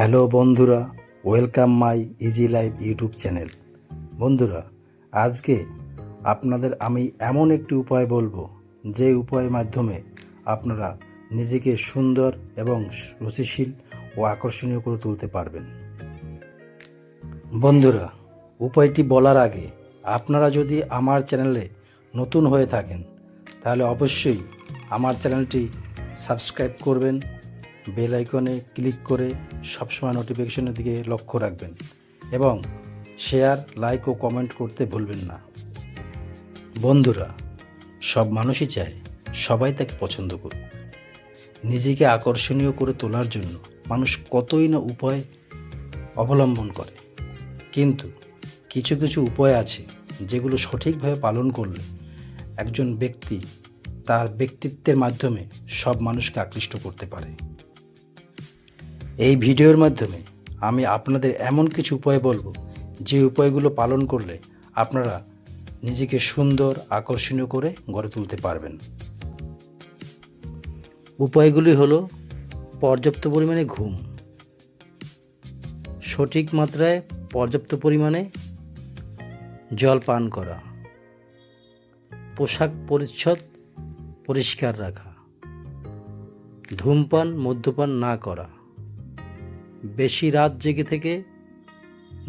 Hello বন্ধুরা, welcome my easy life YouTube channel. বন্ধুরা, আজকে আপনাদের আমি এমন একটি উপায় বলবো, যে উপায়ের মাধ্যমে আপনারা নিজেকে সুন্দর এবং রুচিশীল ও আকর্ষণীয় করে তুলতে পারবেন। বন্ধুরা, উপায়টি বলার আগে আপনারা যদি আমার চ্যানেলে নতুন হয়ে থাকেন তাহলে অবশ্যই আমার চ্যানেলটি সাবস্ক্রাইব করবেন, বেল আইকনে ক্লিক করে সবসময় নোটিফিকেশনের দিকে লক্ষ্য রাখবেন এবং শেয়ার, লাইক ও কমেন্ট করতে ভুলবেন না। বন্ধুরা, সব মানুষই চায় সবাই তাকে পছন্দ করুক। নিজেকে আকর্ষণীয় করে তোলার জন্য মানুষ কতই না উপায় অবলম্বন করে, কিন্তু কিছু কিছু উপায় আছে যেগুলো সঠিকভাবে পালন করলে একজন ব্যক্তি তার ব্যক্তিত্বের মাধ্যমে সব মানুষকে আকৃষ্ট করতে পারে। এই ভিডিওর মাধ্যমে আমি আপনাদের এমন কিছু উপায় বলবো, যে উপায়গুলো পালন করলে আপনারা নিজেকে সুন্দর, আকর্ষণীয় করে গড়ে তুলতে পারবেন। উপায়গুলি হলো পর্যাপ্ত পরিমাণে ঘুম, সঠিক মাত্রায় পর্যাপ্ত পরিমাণে জল পান করা, পোশাক পরিচ্ছদ পরিষ্কার রাখা, ধূমপান মদ্যপান না করা, বেশি রাত জেগে থেকে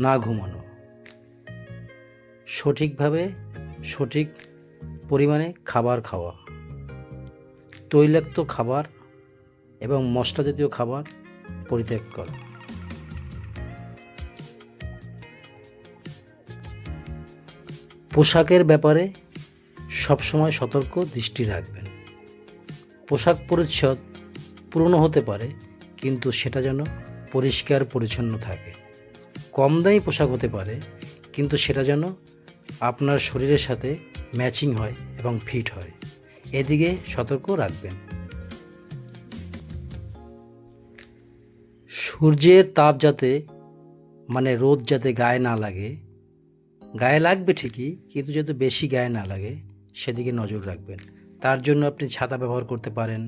না ঘুমানো, সঠিকভাবে সঠিক পরিমাণে খাবার খাওয়া, তৈলাক্ত খাবার এবং মশলা জাতীয় খাবার পরিত্যাগ করা। পোশাকের ব্যাপারে সবসময় সতর্ক দৃষ্টি রাখবেন। পোশাক পরিচ্ছদ পুরনো হতে পারে, কিন্তু সেটা যেন পরিষ্কার পরিচ্ছন্ন থাকে। কম দামি পোশাক হতে পারে, কিন্তু সেটা যেন আপনার শরীরের সাথে ম্যাচিং হয় এবং ফিট হয়, এদিকে সতর্ক রাখবেন। সূর্যের তাপ যাতে রোদ যাতে গায়ে না লাগে, গায়ে লাগবে ঠিকই, কিন্তু যাতে বেশি গায়ে না লাগে সেদিকে নজর রাখবেন। তার জন্য আপনি ছাতা ব্যবহার করতে পারেন,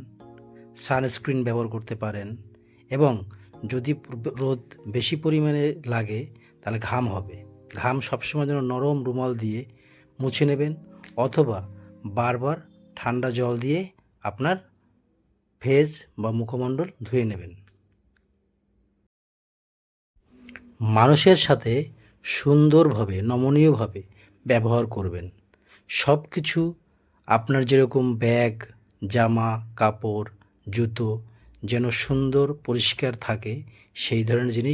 সানস্ক্রিন ব্যবহার করতে পারেন, এবং যদি রোদ বেশি পরিমাণে লাগে তাহলে ঘাম হবে, ঘাম সবসময় যেন নরম রুমাল দিয়ে মুছে নেবেন, অথবা বারবার ঠান্ডা জল দিয়ে আপনার ফেস বা মুখমণ্ডল ধুয়ে নেবেন। মানুষের সাথে সুন্দরভাবে, নমনীয়ভাবে ব্যবহার করবেন। সব কিছু আপনার যেরকম ব্যাগ, জামা কাপড়, জুতো যেন সুন্দর পরিষ্কার থাকে, সেই ধরনের জিনিস